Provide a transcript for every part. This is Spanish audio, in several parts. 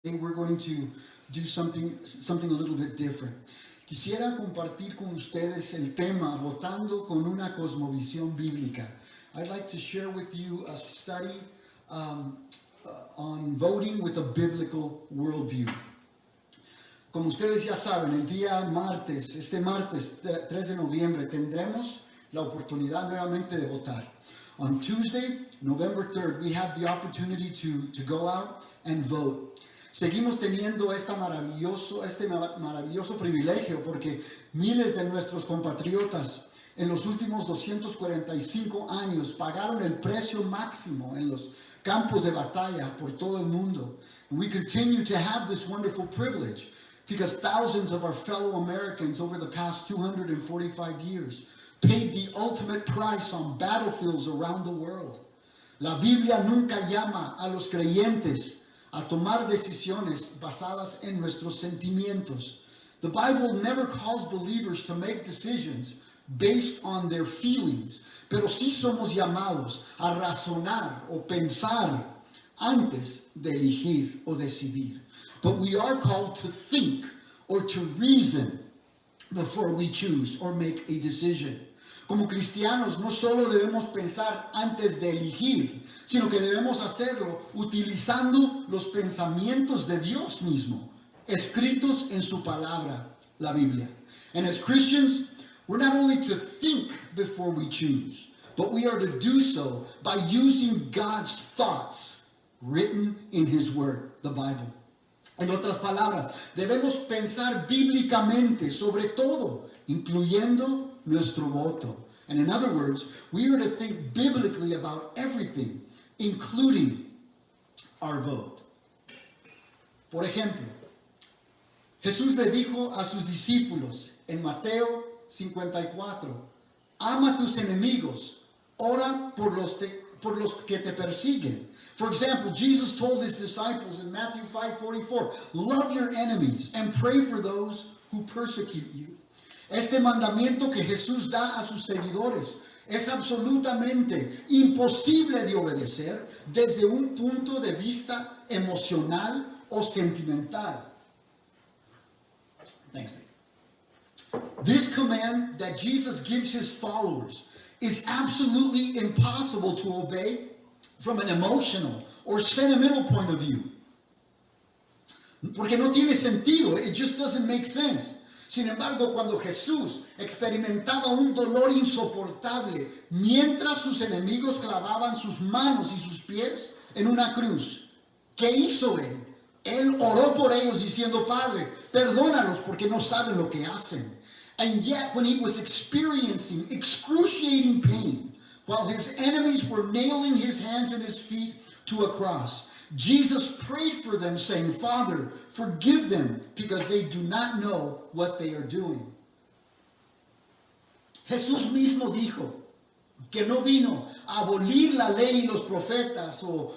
Today we're going to do something a little bit different. Quisiera compartir con ustedes el tema Votando con una cosmovisión bíblica. I'd like to share with you a study on voting with a biblical worldview. Como ustedes ya saben, el día martes, este martes 3 de noviembre, tendremos la oportunidad nuevamente de votar. On Tuesday, November 3rd, we have the opportunity to go out and vote. Seguimos teniendo este maravilloso privilegio porque miles de nuestros compatriotas en los últimos 245 años pagaron el precio máximo en los campos de batalla por todo el mundo. And we continue to have this wonderful privilege because thousands of our fellow Americans over the past 245 years paid the ultimate price on battlefields around the world. La Biblia nunca llama a los creyentes a tomar decisiones basadas en nuestros sentimientos. The Bible never calls believers to make decisions based on their feelings, pero sí somos llamados a razonar o pensar antes de elegir o decidir. But we are called to think or to reason before we choose or make a decision. Como cristianos no solo debemos pensar antes de elegir, sino que debemos hacerlo utilizando los pensamientos de Dios mismo, escritos en su palabra, la Biblia. And as Christians, we're not only to think before we choose, but we are to do so by using God's thoughts written in His Word, the Bible. En otras palabras, debemos pensar bíblicamente sobre todo, incluyendo nuestro voto. And in other words, we are to think biblically about everything, including our vote. Por ejemplo, Jesús le dijo a sus discípulos en Mateo 54, ama a tus enemigos, ora por los que te persiguen. For example, Jesus told his disciples in Matthew 5:44, love your enemies and pray for those who persecute you. Este mandamiento que Jesús da a sus seguidores es absolutamente imposible de obedecer desde un punto de vista emocional o sentimental. Thanks, babe. This command that Jesus gives his followers is absolutely impossible to obey from an emotional or sentimental point of view. Porque no tiene sentido. It just doesn't make sense. Sin embargo, cuando Jesús experimentaba un dolor insoportable mientras sus enemigos clavaban sus manos y sus pies en una cruz, ¿qué hizo él? Él oró por ellos diciendo, Padre, perdónalos porque no saben lo que hacen. And yet, when he was experiencing excruciating pain, while his enemies were nailing his hands and his feet to a cross, Jesus prayed for them, saying, Father, forgive them because they do not know what they are doing. Jesús mismo dijo que no vino a abolir la ley y los profetas o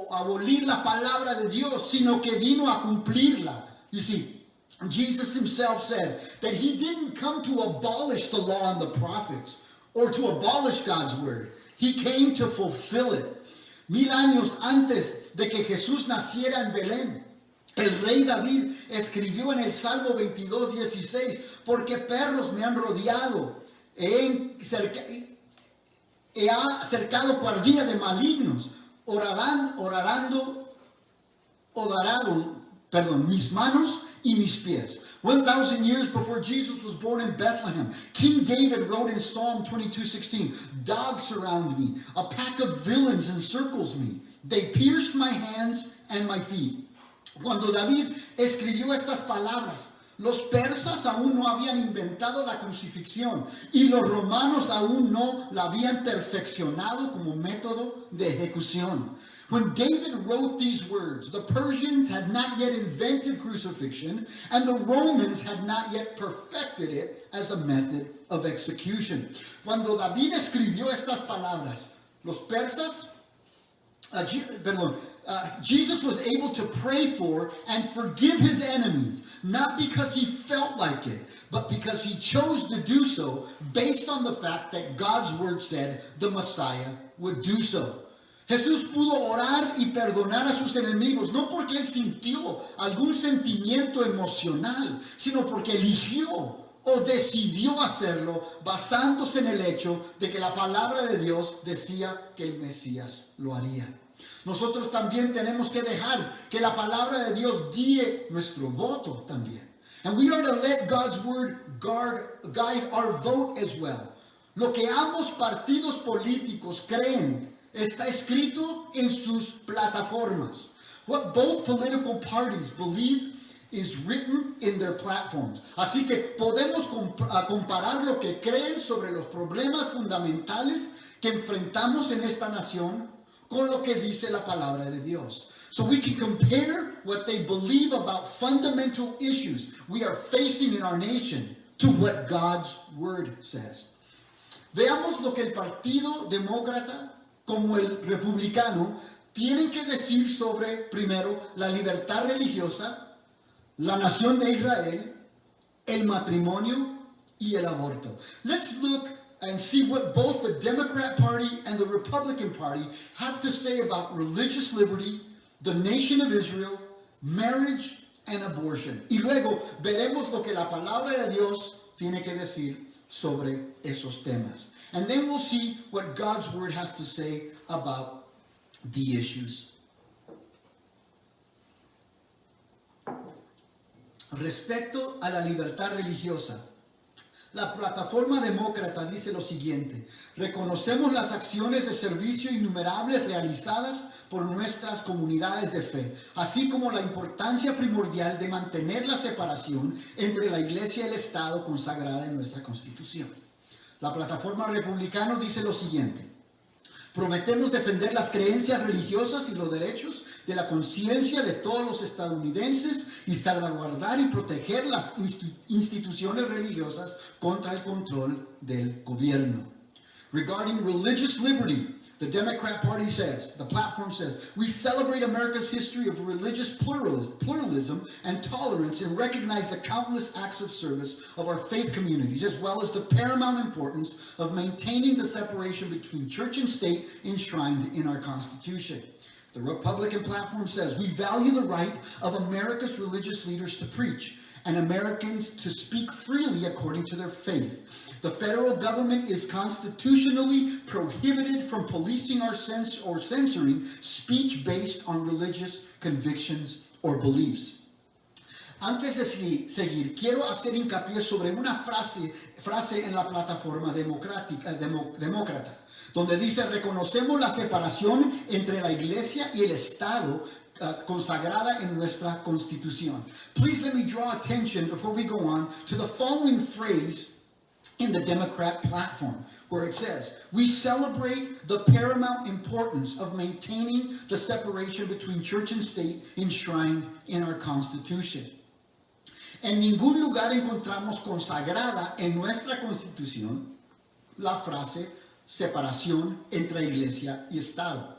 abolir la palabra de Dios, sino que vino a cumplirla. You see, Jesus himself said that he didn't come to abolish the law and the prophets or to abolish God's word. He came to fulfill it. 1000 años antes de que Jesús naciera en Belén, el rey David escribió en el Salmo 22:16, porque perros me han rodeado, he cercado cuadrilla de malignos, mis manos y mis pies. 1,000 years before Jesus was born in Bethlehem, King David wrote in Psalm 22:16, dogs surround me, a pack of villains encircles me. They pierced my hands and my feet. Cuando David escribió estas palabras, los persas aún no habían inventado la crucifixión y los romanos aún no la habían perfeccionado como método de ejecución. When David wrote these words, the Persians had not yet invented crucifixion, and the Romans had not yet perfected it as a method of execution. Cuando David escribió estas palabras, los persas, Jesus was able to pray for and forgive his enemies, not because he felt like it, but because he chose to do so based on the fact that God's word said the Messiah would do so. Jesús pudo orar y perdonar a sus enemigos, no porque él sintió algún sentimiento emocional, sino porque eligió o decidió hacerlo basándose en el hecho de que la palabra de Dios decía que el Mesías lo haría. Nosotros también tenemos que dejar que la palabra de Dios guíe nuestro voto también. And we are to let God's word guide our vote as well. Lo que ambos partidos políticos creen está escrito en sus plataformas. What both political parties believe is written in their platforms. Así que podemos comparar lo que creen sobre los problemas fundamentales que enfrentamos en esta nación con lo que dice la palabra de Dios. So we can compare what they believe about fundamental issues we are facing in our nation to what God's word says. Veamos lo que el Partido Demócrata como el republicano tienen que decir sobre, primero, la libertad religiosa, la nación de Israel, el matrimonio y el aborto. Let's look and see what both the Democrat Party and the Republican Party have to say about religious liberty, the nation of Israel, marriage, and abortion. Y luego veremos lo que la palabra de Dios tiene que decir sobre esos temas. And then we'll see what God's word has to say about the issues. Respecto a la libertad religiosa, la plataforma demócrata dice lo siguiente: reconocemos las acciones de servicio innumerables realizadas por nuestras comunidades de fe, así como la importancia primordial de mantener la separación entre la Iglesia y el Estado consagrada en nuestra Constitución. La plataforma republicana dice lo siguiente: prometemos defender las creencias religiosas y los derechos de la conciencia de todos los estadounidenses y salvaguardar y proteger las instituciones religiosas contra el control del gobierno. Regarding religious liberty, the Democrat Party says, the platform says, we celebrate America's history of religious pluralism and tolerance and recognize the countless acts of service of our faith communities, as well as the paramount importance of maintaining the separation between church and state enshrined in our Constitution. The Republican platform says, we value the right of America's religious leaders to preach and Americans to speak freely according to their faith. The federal government is constitutionally prohibited from policing or censoring speech based on religious convictions or beliefs. Antes de seguir, quiero hacer hincapié sobre una frase en la plataforma demócrata, donde dice: reconocemos la separación entre la Iglesia y el Estado consagrada en nuestra Constitución. Please let me draw attention before we go on to the following phrase in the Democrat platform, where it says, we celebrate the paramount importance of maintaining the separation between church and state enshrined in our Constitution. En ningún lugar encontramos consagrada en nuestra Constitución la frase separación entre iglesia y Estado.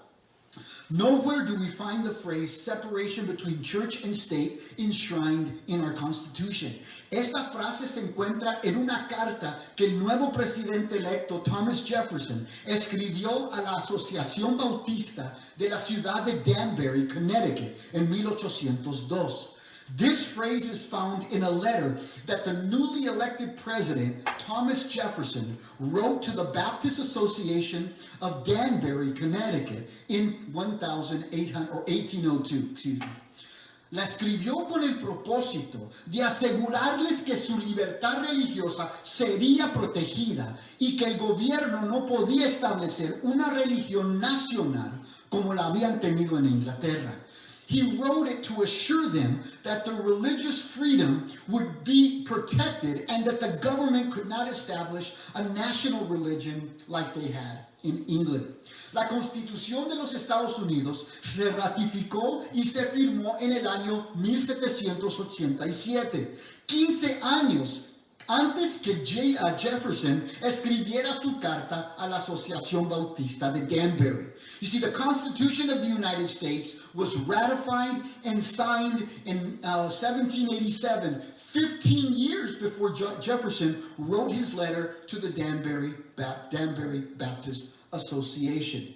Nowhere do we find the phrase separation between church and state enshrined in our Constitution. Esta frase se encuentra en una carta que el nuevo presidente electo Thomas Jefferson escribió a la Asociación Bautista de la ciudad de Danbury, Connecticut, en 1802. This phrase is found in a letter that the newly elected president, Thomas Jefferson, wrote to the Baptist Association of Danbury, Connecticut, in 1802. La escribió con el propósito de asegurarles que su libertad religiosa sería protegida y que el gobierno no podía establecer una religión nacional como la habían tenido en Inglaterra. He wrote it to assure them that their religious freedom would be protected and that the government could not establish a national religion like they had in England. La Constitución de los Estados Unidos se ratificó y se firmó en el año 1787, 15 años antes que Jefferson escribiera su carta a la Asociación Bautista de Danbury. You see, the Constitution of the United States was ratified and signed in 1787, 15 years before Jefferson wrote his letter to the Danbury Baptist Association.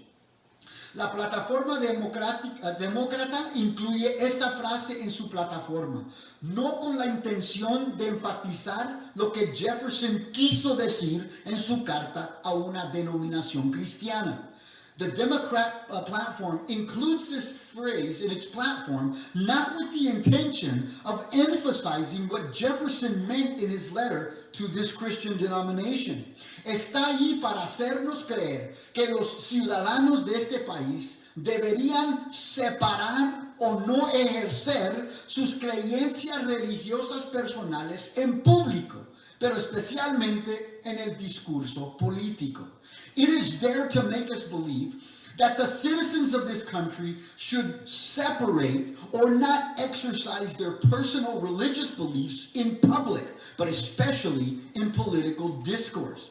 La plataforma demócrata incluye esta frase en su plataforma, no con la intención de enfatizar lo que Jefferson quiso decir en su carta a una denominación cristiana. The Democrat platform includes this phrase in its platform not with the intention of emphasizing what Jefferson meant in his letter to this Christian denomination. Está allí para hacernos creer que los ciudadanos de este país deberían separar o no ejercer sus creencias religiosas personales en público, pero especialmente en el discurso político. It is there to make us believe that the citizens of this country should separate or not exercise their personal religious beliefs in public, but especially in political discourse.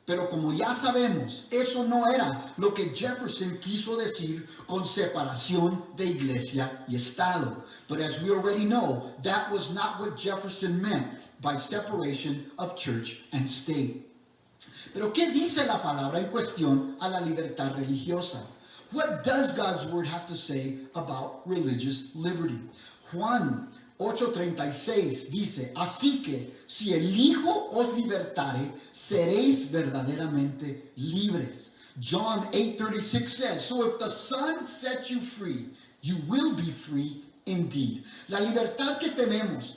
Pero como ya sabemos, eso no era lo que Jefferson quiso decir con separación de iglesia y Estado. But as we already know, that was not what Jefferson meant by separation of church and state. Pero ¿qué dice la palabra en cuestión a la libertad religiosa? What does God's word have to say about religious liberty? Juan 8:36 dice, así que si el Hijo os libertare, seréis verdaderamente libres. John 8:36 says, so if the Son sets you free, you will be free indeed. La libertad que tenemos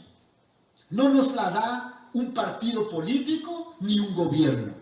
no nos la da un partido político ni un gobierno.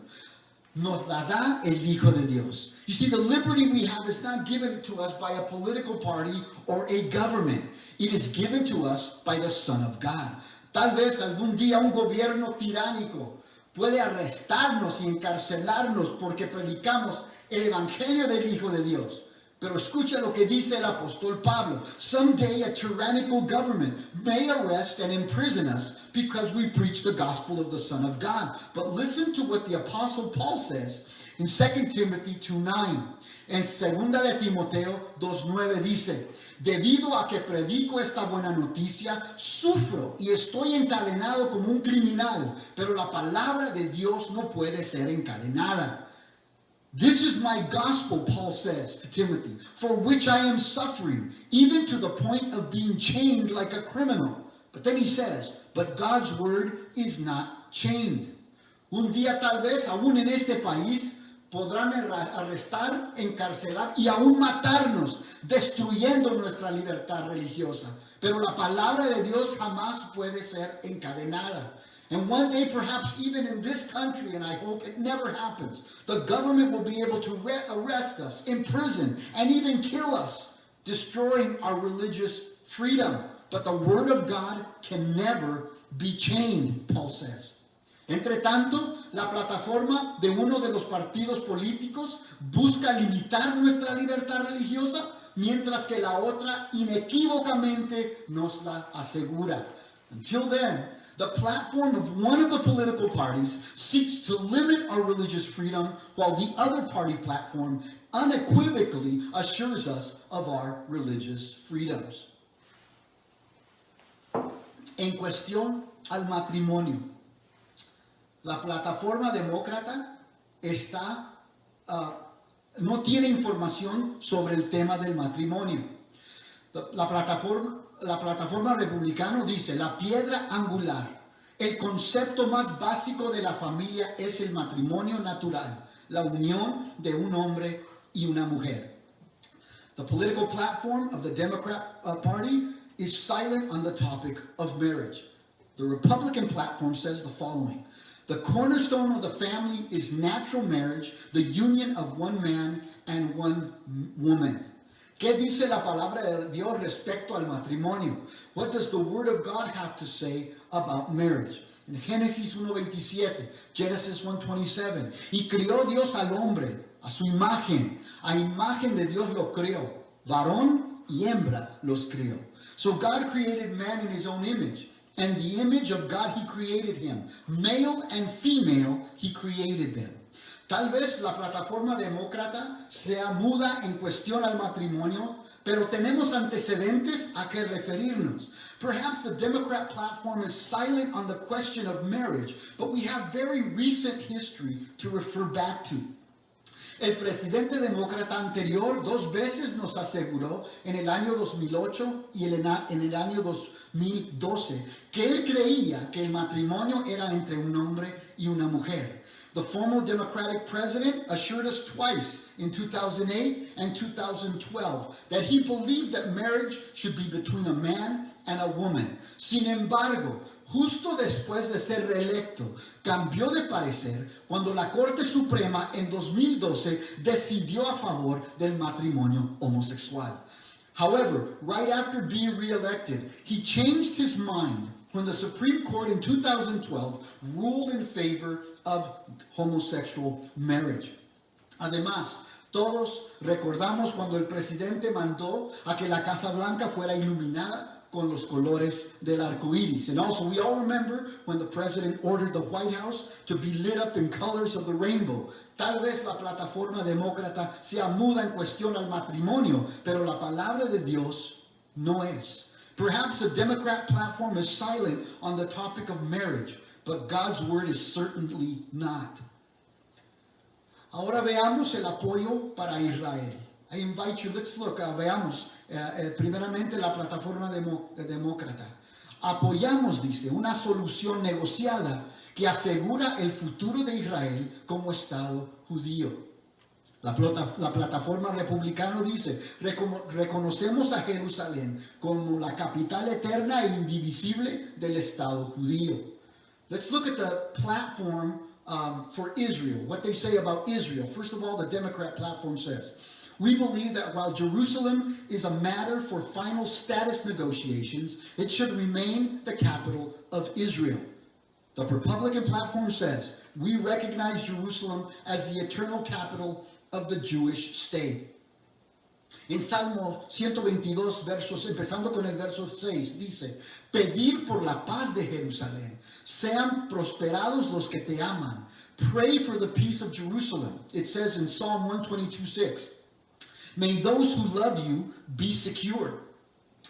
Nos la da el Hijo de Dios. You see, the liberty we have is not given to us by a political party or a government. It is given to us by the Son of God. Tal vez algún día un gobierno tiránico puede arrestarnos y encarcelarnos porque predicamos el Evangelio del Hijo de Dios. Pero escucha lo que dice el apóstol Pablo. Someday a tyrannical government may arrest and imprison us because we preach the gospel of the Son of God. But listen to what the apostle Paul says in 2 Timothy 2:9. En 2 de Timoteo 2:9 dice, debido a que predico esta buena noticia, sufro y estoy encadenado como un criminal, pero la palabra de Dios no puede ser encadenada. This is my gospel, Paul says to Timothy, for which I am suffering, even to the point of being chained like a criminal. But then he says, but God's word is not chained. Un día tal vez, aún en este país, podrán arrestar, encarcelar y aún matarnos, destruyendo nuestra libertad religiosa. Pero la palabra de Dios jamás puede ser encadenada. And one day, perhaps even in this country, and I hope it never happens, the government will be able to arrest us, imprison, and even kill us, destroying our religious freedom. But the word of God can never be chained, Paul says. Entre tanto, la plataforma de uno de los partidos políticos busca limitar nuestra libertad religiosa, mientras que la otra inequívocamente nos la asegura. Until then, the platform of one of the political parties seeks to limit our religious freedom, while the other party platform unequivocally assures us of our religious freedoms. En cuestión al matrimonio, la plataforma demócrata no tiene información sobre el tema del matrimonio. La plataforma republicana dice, la piedra angular, el concepto más básico de la familia es el matrimonio natural, la unión de un hombre y una mujer. The political platform of the Democrat Party is silent on the topic of marriage. The Republican platform says the following: the cornerstone of the family is natural marriage, the union of one man and one woman. ¿Qué dice la palabra de Dios respecto al matrimonio? What does the Word of God have to say about marriage? En Génesis 1:27, Genesis 1:27, y crió Dios al hombre a su imagen, a imagen de Dios lo creó, varón y hembra los creó. So God created man in his own image, and the image of God he created him, male and female he created them. Tal vez la plataforma demócrata sea muda en cuestión al matrimonio, pero tenemos antecedentes a que referirnos. Perhaps the Democrat platform is silent on the question of marriage, but we have very recent history to refer back to. El presidente demócrata anterior 2 veces nos aseguró en el año 2008 y en el año 2012 que él creía que el matrimonio era entre un hombre y una mujer. The former Democratic president assured us twice in 2008 and 2012 that he believed that marriage should be between a man and a woman. Sin embargo, justo después de ser reelecto, cambió de parecer cuando la Corte Suprema en 2012 decidió a favor del matrimonio homosexual. However, right after being reelected, he changed his mind when the Supreme Court in 2012 ruled in favor of homosexual marriage. Además, todos recordamos cuando el presidente mandó a que la Casa Blanca fuera iluminada con los colores del arco iris. And also we all remember when the president ordered the White House to be lit up in colors of the rainbow. Tal vez la plataforma demócrata sea muda en cuestión al matrimonio, pero la palabra de Dios no es. Perhaps the Democrat platform is silent on the topic of marriage, but God's word is certainly not. Ahora veamos el apoyo para Israel. I invite you, let's look, veamos primeramente la plataforma demócrata. Apoyamos, dice, una solución negociada que asegura el futuro de Israel como Estado judío. La plataforma republicana dice, reconocemos a Jerusalén como la capital eterna e indivisible del Estado judío. Let's look at the platform for Israel, what they say about Israel. First of all, the Democrat platform says, we believe that while Jerusalem is a matter for final status negotiations, it should remain the capital of Israel. The Republican platform says, we recognize Jerusalem as the eternal capital of the Jewish state. En Salmo 122, empezando con el verso 6, dice, pedir por la paz de Jerusalén, sean prosperados los que te aman. Pray for the peace of Jerusalem. It says in Psalm 122:6, may those who love you be secure.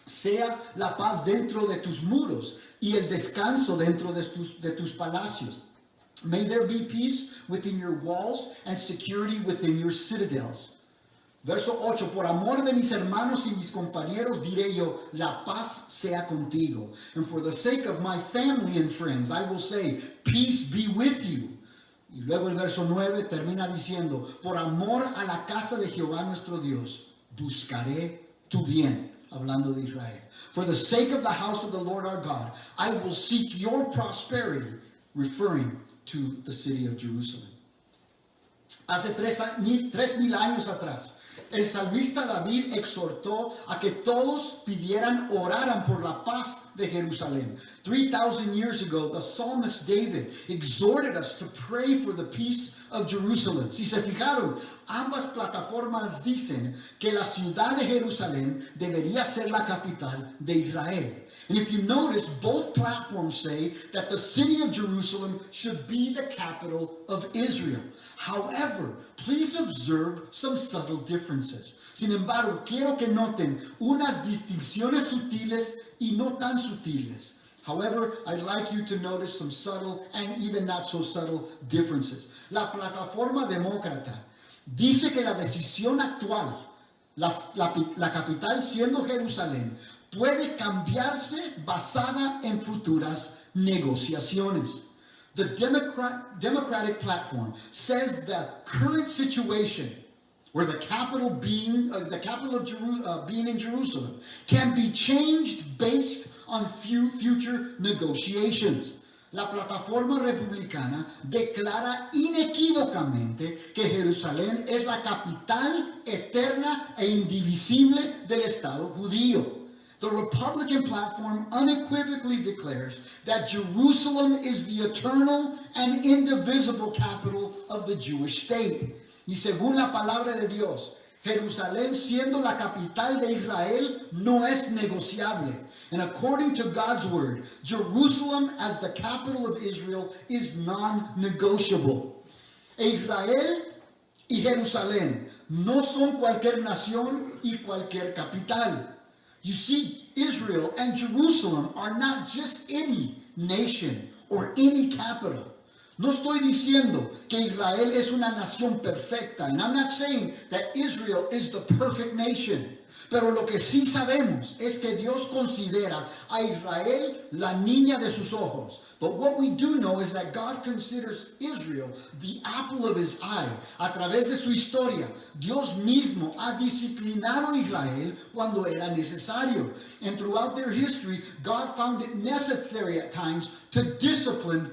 Sea la paz dentro de tus muros y el descanso dentro de tus palacios. May there be peace within your walls and security within your citadels. Verso 8, por amor de mis hermanos y mis compañeros diré yo, la paz sea contigo. And for the sake of my family and friends, I will say, peace be with you. Y luego el verso 9 termina diciendo, por amor a la casa de Jehová nuestro Dios, buscaré tu bien. Hablando de Israel. For the sake of the house of the Lord our God, I will seek your prosperity, referring to the city of Jerusalem. Hace 3,000 años atrás, el salmista David exhortó a que todos oraran por la paz de Jerusalén. 3,000 years ago, the psalmist David exhorted us to pray for the peace of Jerusalem. Si se fijaron, ambas plataformas dicen que la ciudad de Jerusalén debería ser la capital de Israel. And if you notice, both platforms say that the city of Jerusalem should be the capital of Israel. However, please observe some subtle differences. Sin embargo, quiero que noten unas distinciones sutiles y no tan sutiles. However, I'd like you to notice some subtle and even not so subtle differences. La plataforma demócrata dice que la decisión actual, la capital siendo Jerusalén, puede cambiarse basada en futuras negociaciones. The Democratic platform says that current situation, where the capital being in Jerusalem, can be changed based on future negotiations. La plataforma republicana declara inequívocamente que Jerusalén es la capital eterna e indivisible del Estado judío. The Republican platform unequivocally declares that Jerusalem is the eternal and indivisible capital of the Jewish state. Y según la palabra de Dios, Jerusalén siendo la capital de Israel no es negociable. And according to God's word, Jerusalem as the capital of Israel is non-negotiable. Israel y Jerusalén no son cualquier nación y cualquier capital. You see, Israel and Jerusalem are not just any nation or any capital. No estoy diciendo que Israel es una nación perfecta. And I'm not saying that Israel is the perfect nation. Pero lo que sí sabemos es que Dios considera a Israel la niña de sus ojos. But what we do know is that God considers Israel the apple of his eye. A través de su historia, Dios mismo ha disciplinado a Israel cuando era necesario. And throughout their history, God found it necessary at times to discipline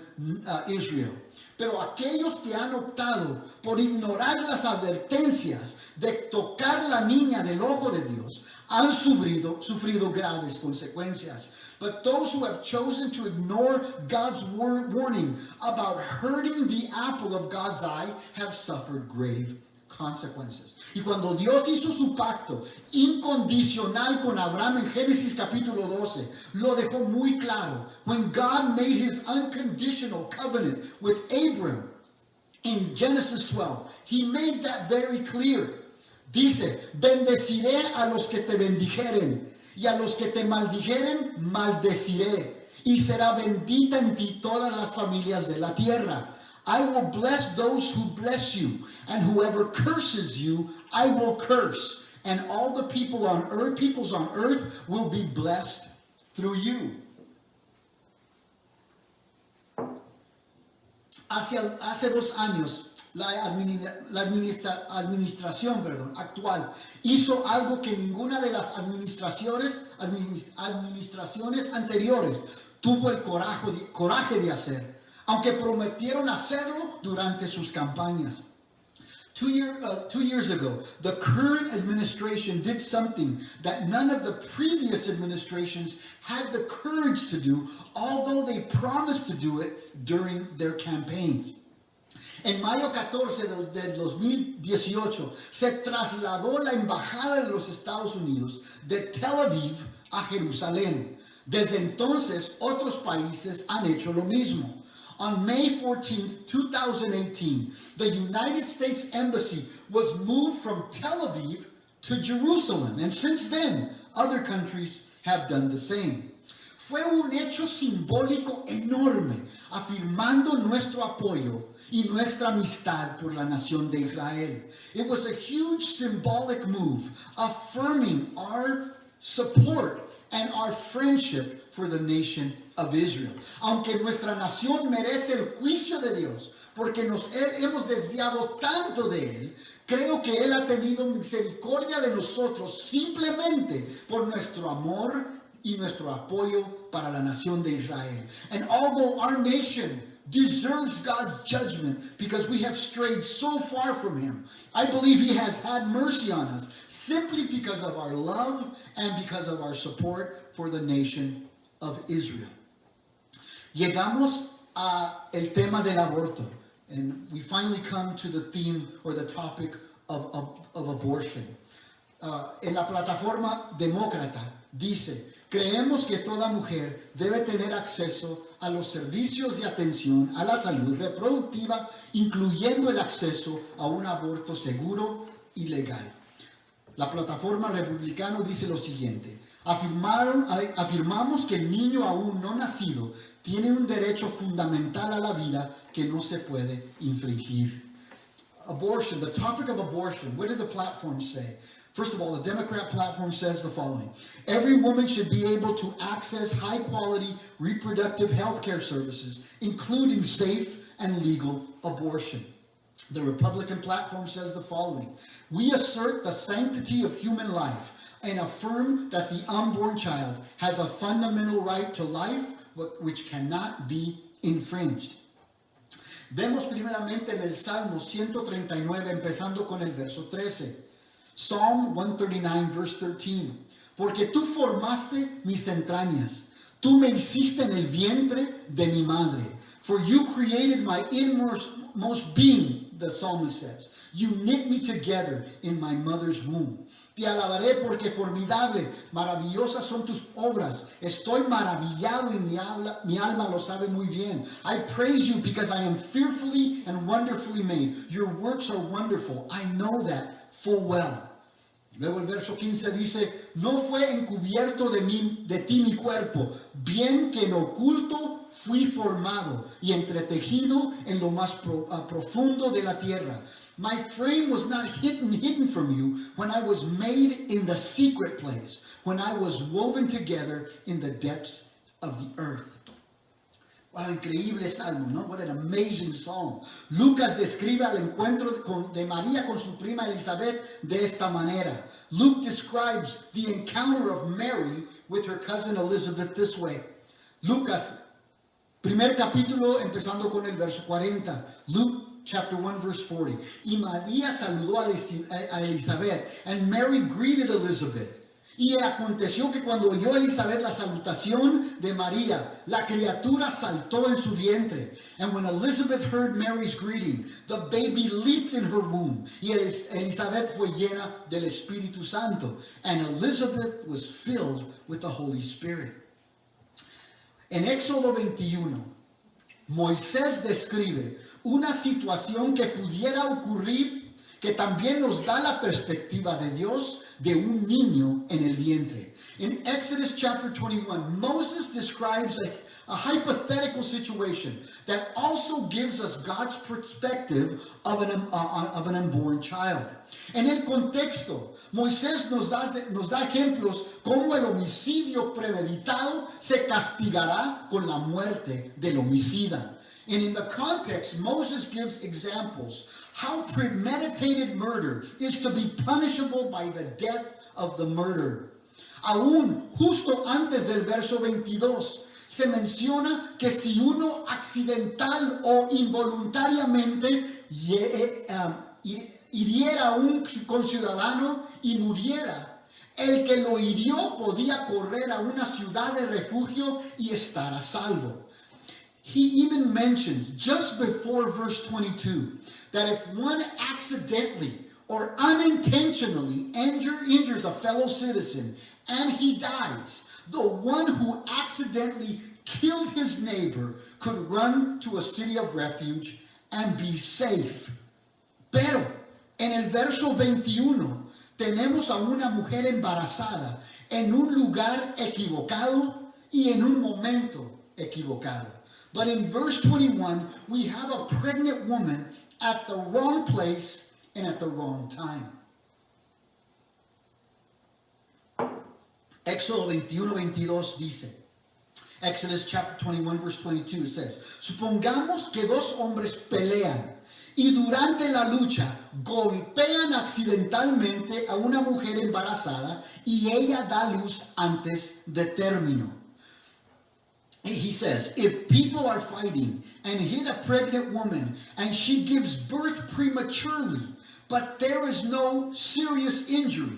Israel. Pero aquellos que han optado por ignorar las advertencias de tocar la niña del ojo de Dios han sufrido graves consecuencias. But those who have chosen to ignore God's warning about hurting the apple of God's eye have suffered grave consequences. Y cuando Dios hizo su pacto incondicional con Abraham en Génesis capítulo 12, lo dejó muy claro. When God made his unconditional covenant with Abram in Genesis 12, he made that very clear. Dice, bendeciré a los que te bendijeren y a los que te maldijeren maldeciré, y será bendita en ti todas las familias de la tierra. I will bless those who bless you, and whoever curses you, I will curse. And all the peoples on earth will be blessed through you. Hace 2 años, la administración actual hizo algo que ninguna de las administraciones anteriores tuvo el coraje de hacer, aunque prometieron hacerlo durante sus campañas. 2 years ago, the current administration did something that none of the previous administrations had the courage to do, although they promised to do it during their campaigns. En mayo 14 del 2018 se trasladó la embajada de los Estados Unidos de Tel Aviv a Jerusalén. Desde entonces, otros países han hecho lo mismo. On May 14th, 2018, the United States Embassy was moved from Tel Aviv to Jerusalem, and since then, other countries have done the same. Fue un hecho simbólico enorme, afirmando nuestro apoyo y nuestra amistad por la nación de Israel. It was a huge symbolic move, affirming our support and our friendship for the nation of Israel. Aunque nuestra nación merece el juicio de Dios, porque nos hemos desviado tanto de Él, creo que Él ha tenido misericordia de nosotros simplemente por nuestro amor y nuestro apoyo para la nación de Israel. And although our nation deserves God's judgment because we have strayed so far from Him, I believe He has had mercy on us simply because of our love and because of our support for the nation of Israel. Llegamos a el tema del aborto, and we finally come to the theme or the topic of abortion. En la plataforma demócrata dice, creemos que toda mujer debe tener acceso a los servicios de atención a la salud reproductiva, incluyendo el acceso a un aborto seguro y legal. La plataforma republicana dice lo siguiente: afirmamos que el niño aún no nacido tiene un derecho fundamental a la vida que no se puede infringir. Abortion, the topic of abortion, what did the platform say? First of all, the Democrat platform says the following: every woman should be able to access high-quality reproductive health care services, including safe and legal abortion. The Republican platform says the following: we assert the sanctity of human life and affirm that the unborn child has a fundamental right to life which cannot be infringed. Vemos primeramente en el Salmo 139, empezando con el verso 13. Psalm 139, verse 13. Porque tú formaste mis entrañas, tú me hiciste en el vientre de mi madre. For you created my inmost being, the psalmist says. You knit me together in my mother's womb. Te alabaré porque formidable, maravillosas son tus obras. Estoy maravillado y mi alma lo sabe muy bien. I praise you because I am fearfully and wonderfully made. Your works are wonderful. I know that full well. Luego el verso 15 dice, no fue encubierto de ti mi cuerpo, bien que en oculto fui formado y entretejido en lo más profundo de la tierra. My frame was not hidden from you when I was made in the secret place, when I was woven together in the depths of the earth. Wow, increíble salmo, ¿no? What an amazing song. Lucas describe el encuentro de María con su prima Elizabeth de esta manera. Luke describes the encounter of Mary with her cousin Elizabeth this way. Lucas, primer capítulo, empezando con el verso 40. Luke chapter 1, verse 40. Y María saludó a Elizabeth, and Mary greeted Elizabeth. Y aconteció que cuando oyó Elizabeth la salutación de María, la criatura saltó en su vientre. And when Elizabeth heard Mary's greeting, the baby leaped in her womb. Y Elizabeth fue llena del Espíritu Santo. And Elizabeth was filled with the Holy Spirit. En Éxodo 21, Moisés describe una situación que pudiera ocurrir que también nos da la perspectiva de Dios de un niño en el vientre. In Exodus chapter 21, Moses describes a hypothetical situation that also gives us God's perspective of an unborn child. En el contexto, Moisés nos da ejemplos cómo el homicidio premeditado se castigará con la muerte del homicida. And in the context, Moses gives examples how premeditated murder is to be punishable by the death of the murderer. Aún justo antes del verso 22, se menciona que si uno accidental o involuntariamente hiriera a un conciudadano y muriera, el que lo hirió podía correr a una ciudad de refugio y estar a salvo. He even mentions just before verse 22 that if one accidentally or unintentionally injures a fellow citizen and he dies, the one who accidentally killed his neighbor could run to a city of refuge and be safe. Pero en el verso 21 tenemos a una mujer embarazada en un lugar equivocado y en un momento equivocado. But in verse 21, we have a pregnant woman at the wrong place and at the wrong time. Éxodo 21:22 dice, Exodus chapter 21, verse 22 says, supongamos que dos hombres pelean y durante la lucha golpean accidentalmente a una mujer embarazada y ella da luz antes de término. He says, if people are fighting and hit a pregnant woman and she gives birth prematurely, but there is no serious injury,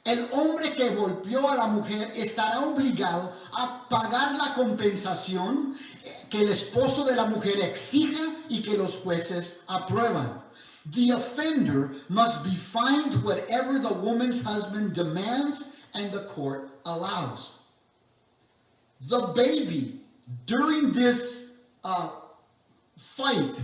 el hombre que golpeó a la mujer estará obligado a pagar la compensación que el esposo de la mujer exija y que los jueces aprueban. The offender must be fined whatever the woman's husband demands and the court allows. The baby, during this fight,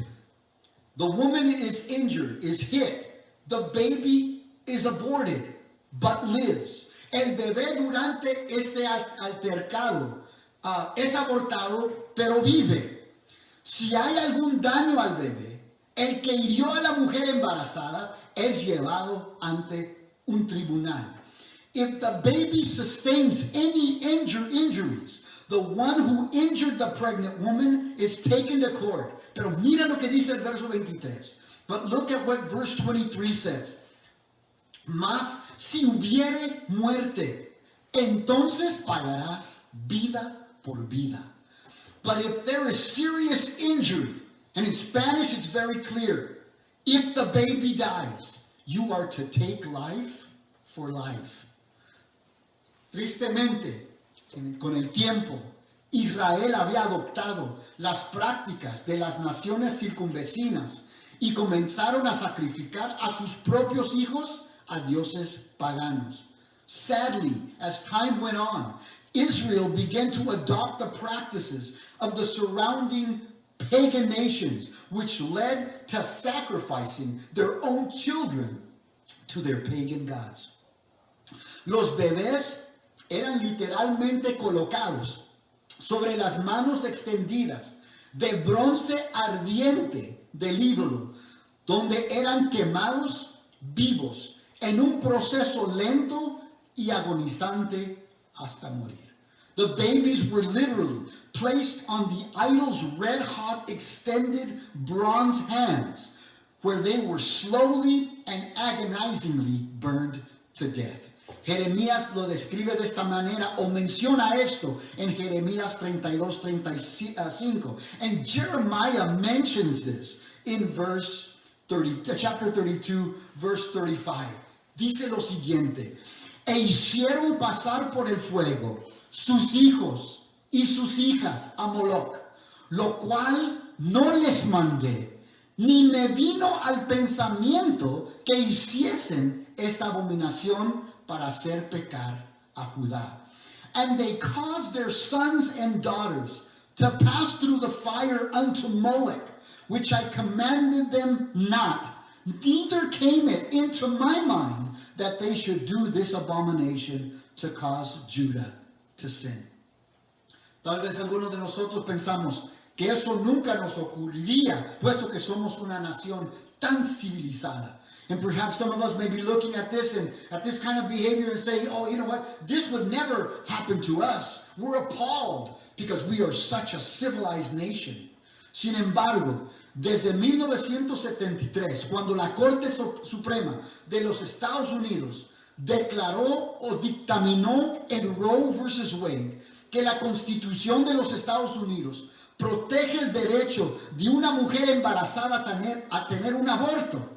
the woman is injured, is hit. The baby is aborted, but lives. El bebé durante este altercado es abortado, pero vive. Si hay algún daño al bebé, el que hirió a la mujer embarazada es llevado ante un tribunal. If the baby sustains any injuries, the one who injured the pregnant woman is taken to court. Pero mira lo que dice el verso 23. But look at what verse 23 says. Mas si hubiere muerte, entonces pagarás vida por vida. But if there is serious injury, and in Spanish it's very clear, if the baby dies, you are to take life for life. Tristemente, con el tiempo, Israel había adoptado las prácticas de las naciones circunvecinas y comenzaron a sacrificar a sus propios hijos a dioses paganos. Sadly, as time went on, Israel began to adopt the practices of the surrounding pagan nations, which led to sacrificing their own children to their pagan gods. Los bebés eran literalmente colocados sobre las manos extendidas de bronce ardiente del ídolo, donde eran quemados vivos en un proceso lento y agonizante hasta morir. The babies were literally placed on the idol's red-hot extended bronze hands, where they were slowly and agonizingly burned to death. Jeremías lo describe de esta manera o menciona esto en Jeremías 32:35. And Jeremiah mentions this in chapter 32, verse 35. Dice lo siguiente: e hicieron pasar por el fuego sus hijos y sus hijas a Moloch, lo cual no les mandé, ni me vino al pensamiento que hiciesen esta abominación para hacer pecar a Judá. And they caused their sons and daughters to pass through the fire unto Moloch, which I commanded them not, neither came it into my mind that they should do this abomination to cause Judah to sin. Tal vez algunos de nosotros pensamos que eso nunca nos ocurriría, puesto que somos una nación tan civilizada. And perhaps some of us may be looking at this and at this kind of behavior and saying, oh, you know what, this would never happen to us. We're appalled because we are such a civilized nation. Sin embargo, desde 1973, cuando la Corte Suprema de los Estados Unidos declaró o dictaminó en Roe versus Wade que la Constitución de los Estados Unidos protege el derecho de una mujer embarazada a tener un aborto,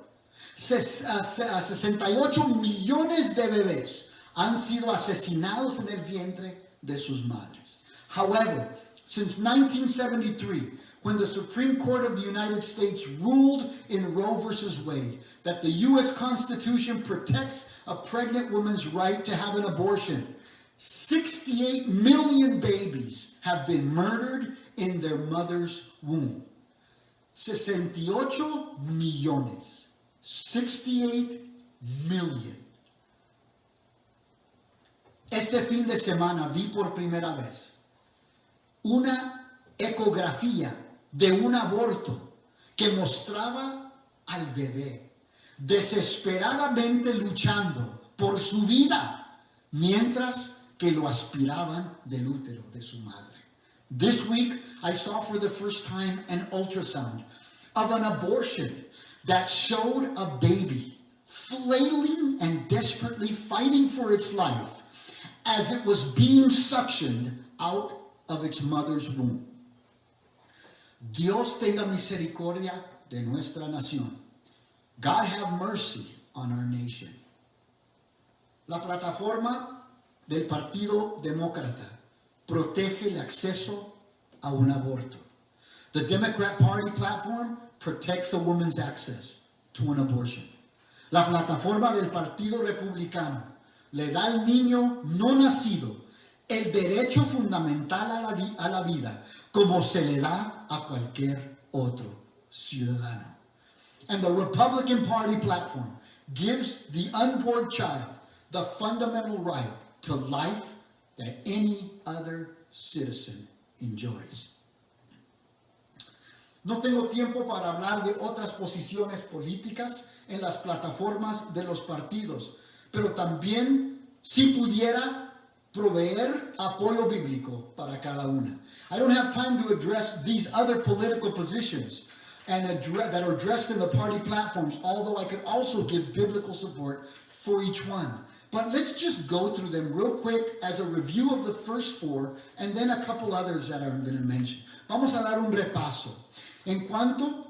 68 millones de bebés han sido asesinados en el vientre de sus madres. However, since 1973, when the Supreme Court of the United States ruled in Roe versus Wade that the U.S. Constitution protects a pregnant woman's right to have an abortion, 68 million babies have been murdered in their mother's womb. 68 millones. 68 million. Este fin de semana vi por primera vez una ecografía de un aborto que mostraba al bebé desesperadamente luchando por su vida mientras que lo aspiraban del útero de su madre. This week I saw for the first time an ultrasound of an abortion that showed a baby flailing and desperately fighting for its life as it was being suctioned out of its mother's womb. Dios tenga misericordia de nuestra nación. God have mercy on our nation. La plataforma del Partido Demócrata protege el acceso a un aborto. The Democrat Party platform protects a woman's access to an abortion. La plataforma del Partido Republicano le da al niño no nacido el derecho fundamental a la vida, como se le da a cualquier otro ciudadano. And the Republican Party platform gives the unborn child the fundamental right to life that any other citizen enjoys. No tengo tiempo para hablar de otras posiciones políticas en las plataformas de los partidos, pero también, si pudiera, proveer apoyo bíblico para cada una. I don't have time to address these other political positions that are addressed in the party platforms, although I could also give biblical support for each one. But let's just go through them real quick as a review of the first four, and then a couple others that I'm going to mention. Vamos a dar un repaso. En cuanto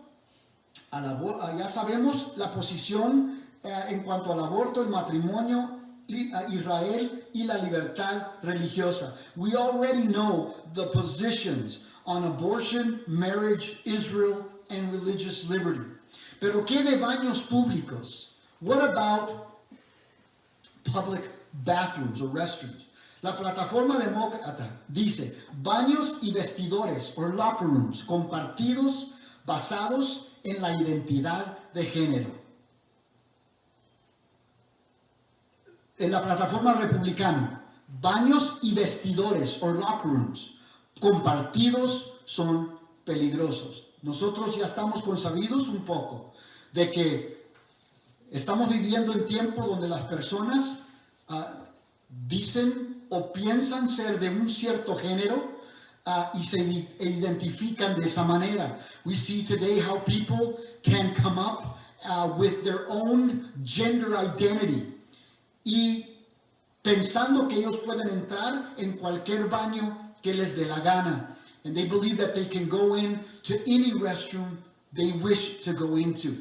al aborto, ya sabemos la posición en cuanto al aborto, el matrimonio, Israel y la libertad religiosa. We already know the positions on abortion, marriage, Israel, and religious liberty. Pero ¿qué de baños públicos? What about public bathrooms or restrooms? La plataforma demócrata dice baños y vestidores or locker rooms compartidos basados en la identidad de género. En la plataforma republicana, baños y vestidores, or locker rooms, compartidos son peligrosos. Nosotros ya estamos consabidos un poco de que estamos viviendo en tiempos donde las personas dicen o piensan ser de un cierto género y se identifican de esa manera. We see today how people can come up with their own gender identity y pensando que ellos pueden entrar en cualquier baño que les dé la gana. And they believe that they can go in to any restroom they wish to go into.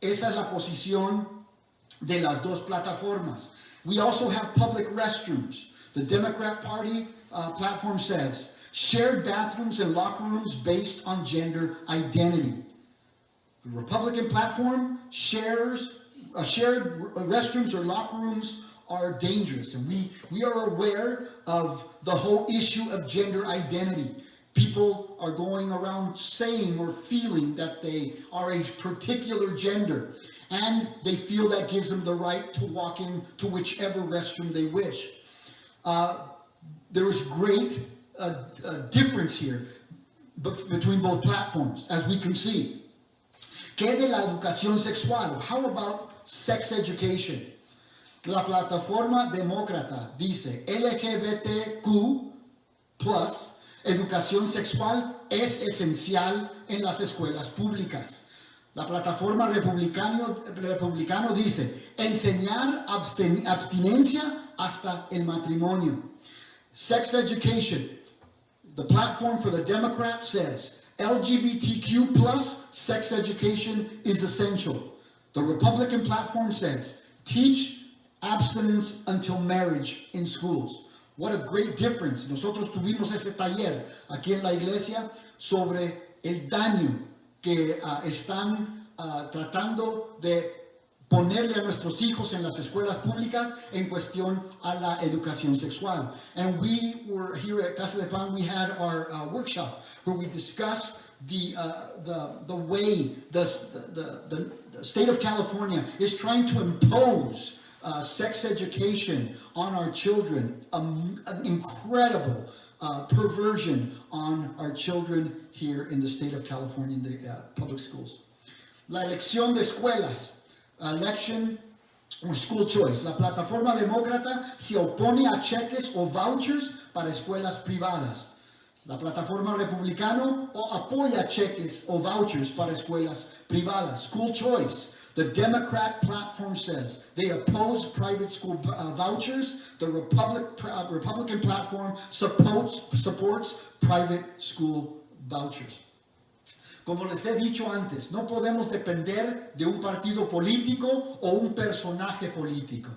Esa es la posición de las dos plataformas. We also have public restrooms. The Democrat Party platform says, shared bathrooms and locker rooms based on gender identity. The Republican platform shared restrooms or locker rooms are dangerous. And we are aware of the whole issue of gender identity. People are going around saying or feeling that they are a particular gender, and they feel that gives them the right to walk into whichever restroom they wish. There is great difference here between both platforms, as we can see. ¿Qué de la educación sexual? How about sex education? La plataforma demócrata dice LGBTQ+, educación sexual es esencial en las escuelas públicas. La plataforma republicano dice enseñar abstinencia hasta el matrimonio. Sex education. The platform for the Democrats says LGBTQ+ sex education is essential. The Republican platform says teach abstinence until marriage in schools. What a great difference. Nosotros tuvimos ese taller aquí en la iglesia sobre el daño que están tratando de ponerle a nuestros hijos en las escuelas públicas en cuestión a la educación sexual. And we were here at Casa de Pan, we had our workshop where we discussed the way the state of California is trying to impose sex education on our children, an incredible perversion on our children here in the state of California in the public schools. La elección de escuelas, election or school choice. La plataforma demócrata se opone a cheques o vouchers para escuelas privadas. La plataforma republicana apoya cheques o vouchers para escuelas privadas. School choice. The Democrat platform says they oppose private school vouchers. The Republican platform supports private school vouchers. Como les he dicho antes, no podemos depender de un partido político o un personaje político.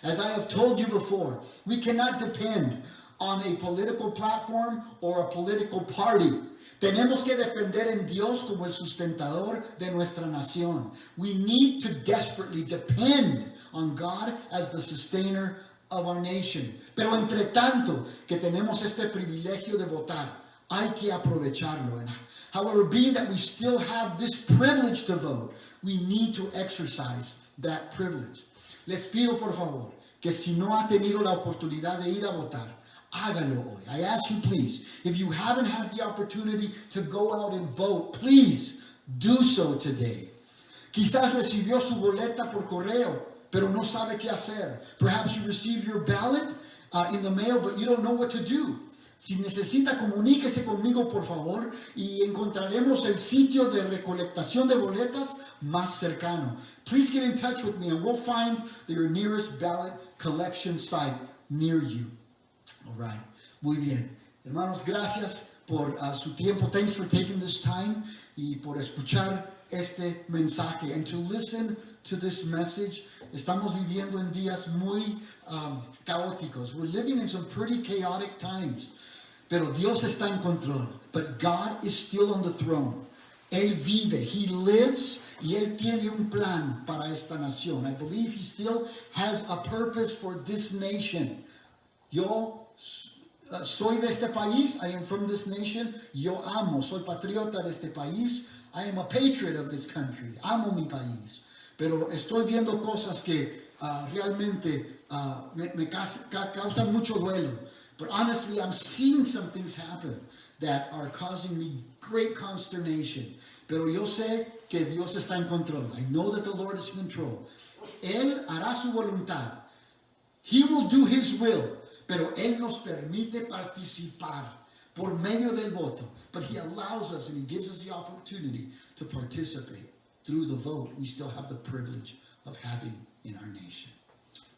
As I have told you before, we cannot depend on a political platform or a political party. Tenemos que depender en Dios como el sustentador de nuestra nación. We need to desperately depend on God as the sustainer of our nation. Pero entre tanto que tenemos este privilegio de votar, hay que aprovecharlo. However, being that we still have this privilege to vote, we need to exercise that privilege. Les pido por favor que si no ha tenido la oportunidad de ir a votar, hágalo hoy. I ask you please, if you haven't had the opportunity to go out and vote, please do so today. Quizás recibió su boleta por correo, pero no sabe qué hacer. Perhaps you received your ballot in the mail, but you don't know what to do. Si necesita, comuníquese conmigo, por favor, y encontraremos el sitio de recolectación de boletas más cercano. Please get in touch with me and we'll find your nearest ballot collection site near you. All right. Muy bien. Hermanos, gracias por su tiempo. Thanks for taking this time y por escuchar este mensaje and to listen to this message. Estamos viviendo en días muy caóticos. We're living in some pretty chaotic times. Pero Dios está en control. But God is still on the throne. Él vive. He lives. Y Él tiene un plan para esta nación. I believe He still has a purpose for this nation. Yo soy de este país. I am from this nation. Yo amo. Soy patriota de este país. I am a patriot of this country. Amo mi país. Pero estoy viendo cosas que realmente causan mucho duelo. But honestly, I'm seeing some things happen that are causing me great consternation. Pero yo sé que Dios está en control. I know that the Lord is in control. Él hará su voluntad. He will do His will. Pero Él nos permite participar por medio del voto. But He allows us and He gives us the opportunity to participate. Through the vote, we still have the privilege of having in our nation.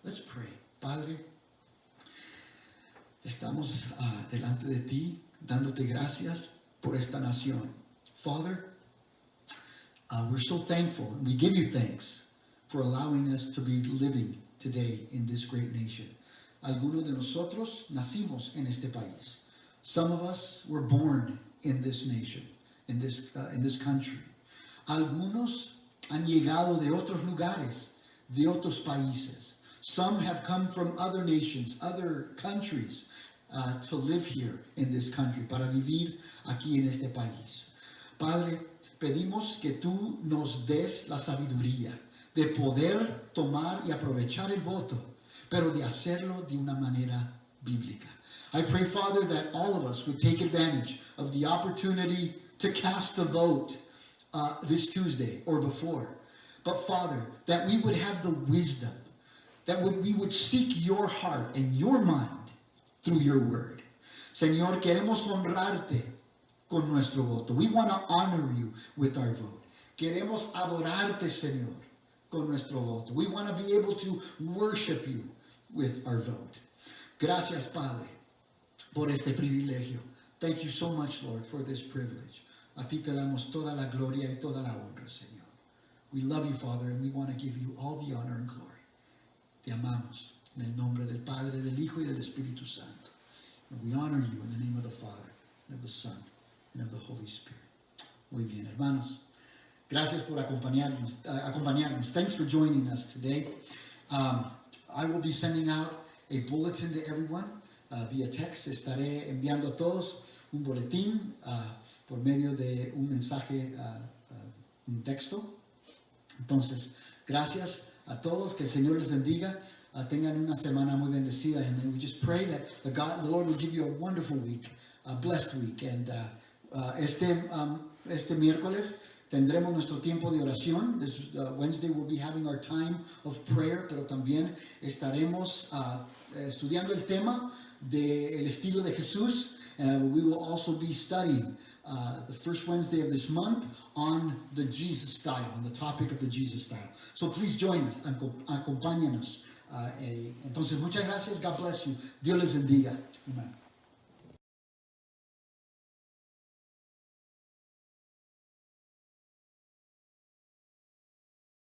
Let's pray. Padre, estamos delante de ti, dándote gracias por esta nación. Father, we're so thankful, and we give you thanks for allowing us to be living today in this great nation. Algunos de nosotros nacimos en este país. Some of us were born in this nation, in this country. Algunos han llegado de otros lugares, de otros países. Some have come from other nations, other countries, to live here in this country, para vivir aquí en este país. Padre, pedimos que tú nos des la sabiduría de poder tomar y aprovechar el voto, pero de hacerlo de una manera bíblica. I pray, Father, that all of us would take advantage of the opportunity to cast a vote this Tuesday or before. But Father, that we would have the wisdom, that we would seek your heart and your mind through your word. Señor, queremos honrarte con nuestro voto. We want to honor you with our vote. Queremos adorarte, Señor, con nuestro voto. We want to be able to worship you with our vote. Gracias, Padre, por este privilegio. Thank you so much, Lord, for this privilege. A ti te damos toda la gloria y toda la honra, Señor. We love you, Father, and we want to give you all the honor and glory. Te amamos en el nombre del Padre, del Hijo y del Espíritu Santo. And we honor you in the name of the Father, and of the Son, and of the Holy Spirit. Muy bien, hermanos. Gracias por acompañarnos. Thanks for joining us today. I will be sending out a bulletin to everyone via text. Estaré enviando a todos un boletín por medio de un mensaje, un texto. Entonces, gracias a todos. Que el Señor les bendiga. Tengan una semana muy bendecida. And we just pray that the Lord will give you a wonderful week, a blessed week. And este miércoles tendremos nuestro tiempo de oración. This Wednesday we'll be having our time of prayer, pero también estaremos estudiando el tema del estilo de Jesús. We will also be studying the first Wednesday of this month on the Jesus style, on the topic of the Jesus style. So please join us, acompáñanos. Entonces, muchas gracias. God bless you. Dios les bendiga. Amen.